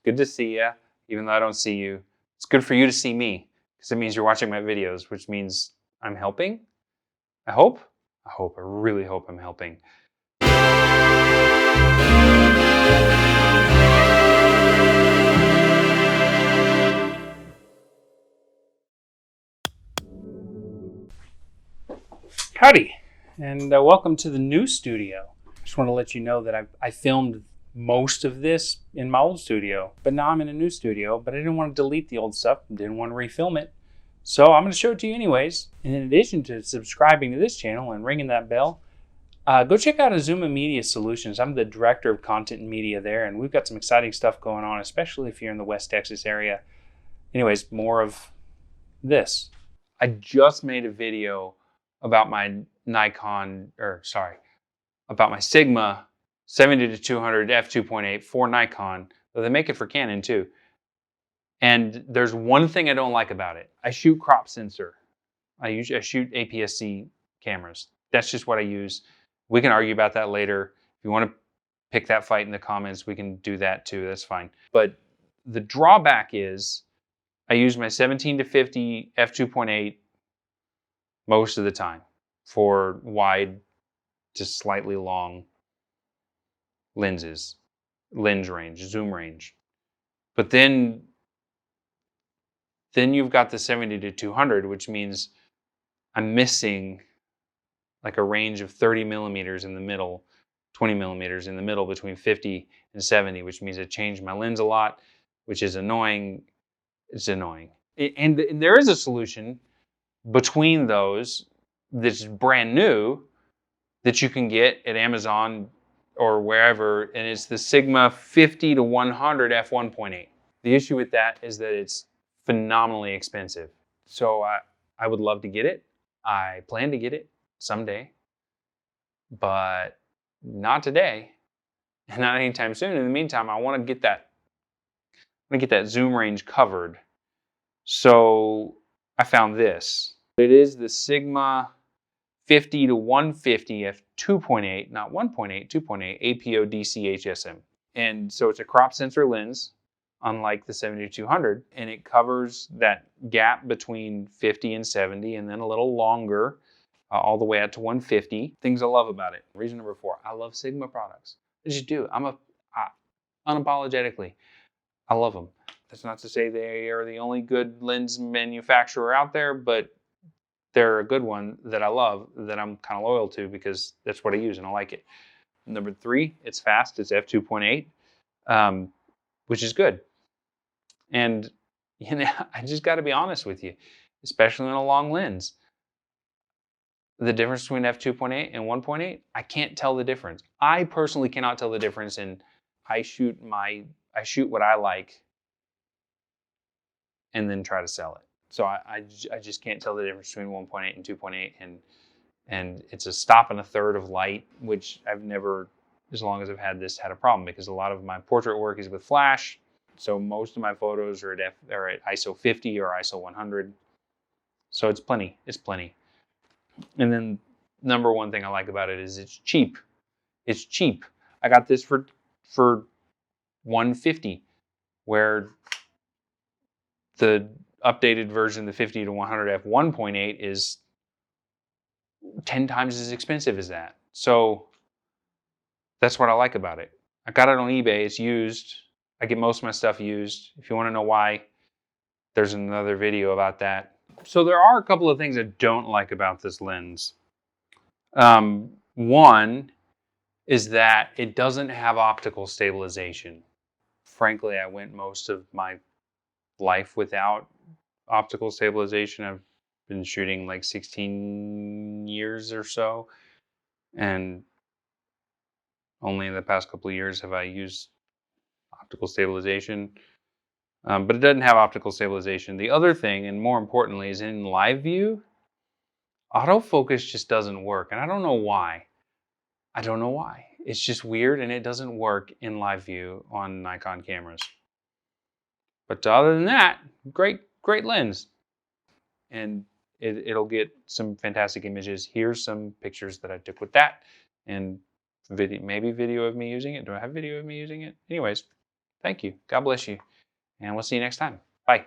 good to see you, even though I don't see you. It's good for you to see me, because it means you're watching my videos, which means I'm helping. I hope. I really hope I'm helping. Howdy, and welcome to the new studio. I just want to let you know that I filmed most of this in my old studio, but now I'm in a new studio, but I didn't want to delete the old stuff, didn't want to refilm it. So I'm going to show it to you anyways. And in addition to subscribing to this channel and ringing that bell, go check out Azuma Media Solutions. I'm the director of content and media there, and we've got some exciting stuff going on, especially if you're in the West Texas area. Anyways, more of this. I just made a video about my about my Sigma 70-200 f2.8 for Nikon, though they make it for Canon too. And there's one thing I don't like about it. I shoot crop sensor. I shoot APS-C cameras. That's just what I use. We can argue about that later. If you want to pick that fight in the comments, we can do that too. That's fine. But the drawback is I use my 17-50 f2.8 most of the time for wide to slightly long lenses, lens range, zoom range. But then you've got the 70-200, which means I'm missing like a range of 30 millimeters in the middle, 20 millimeters in the middle between 50 and 70, which means I change my lens a lot, which is annoying. It's annoying. And there is a solution between those that's brand new that you can get at Amazon or wherever, and it's the Sigma 50-100 f1.8. The issue with that is that it's phenomenally expensive. So I would love to get it. I plan to get it someday, but not today and not anytime soon. In the meantime, I want to get that zoom range covered. So I found this. It is the Sigma 50-150 f2.8, not 1.8, 2.8 APO DC HSM. And so it's a crop sensor lens, unlike the 70-200, and it covers that gap between 50 and 70, and then a little longer, all the way out to 150. Things I love about it. Reason number 4, I love Sigma products. I just do. Unapologetically, I love them. That's not to say they are the only good lens manufacturer out there, but they're a good one that I love, that I'm kind of loyal to because that's what I use and I like it. Number 3, it's fast. It's f2.8, which is good. And you know, I just got to be honest with you, especially on a long lens. The difference between f2.8 and 1.8, I can't tell the difference. I personally cannot tell the difference, and I shoot what I like and then try to sell it. So I just can't tell the difference between 1.8 and 2.8, and it's a stop and a third of light, which I've never, as long as I've had this, had a problem, because a lot of my portrait work is with flash, so most of my photos are at ISO 50 or ISO 100. So it's plenty. It's plenty. And then number 1 thing I like about it is it's cheap. It's cheap. I got this for $150, where the updated version, the 50-100 f1.8, is 10 times as expensive as that. So that's what I like about it. I got it on eBay. It's used. I get most of my stuff used. If you want to know why, there's another video about that. So there are a couple of things I don't like about this lens. One is that it doesn't have optical stabilization. Frankly, I went most of my life without optical stabilization. I've been shooting like 16 years or so, and only in the past couple of years have I used optical stabilization. But it doesn't have optical stabilization. The other thing, and more importantly, is in live view, autofocus just doesn't work, and I don't know why. I don't know why. It's just weird, and it doesn't work in live view on Nikon cameras. But other than that, great lens. And it'll get some fantastic images. Here's some pictures that I took with that, and maybe video of me using it. Do I have video of me using it? Anyways, Thank you. God bless you. And we'll see you next time. Bye.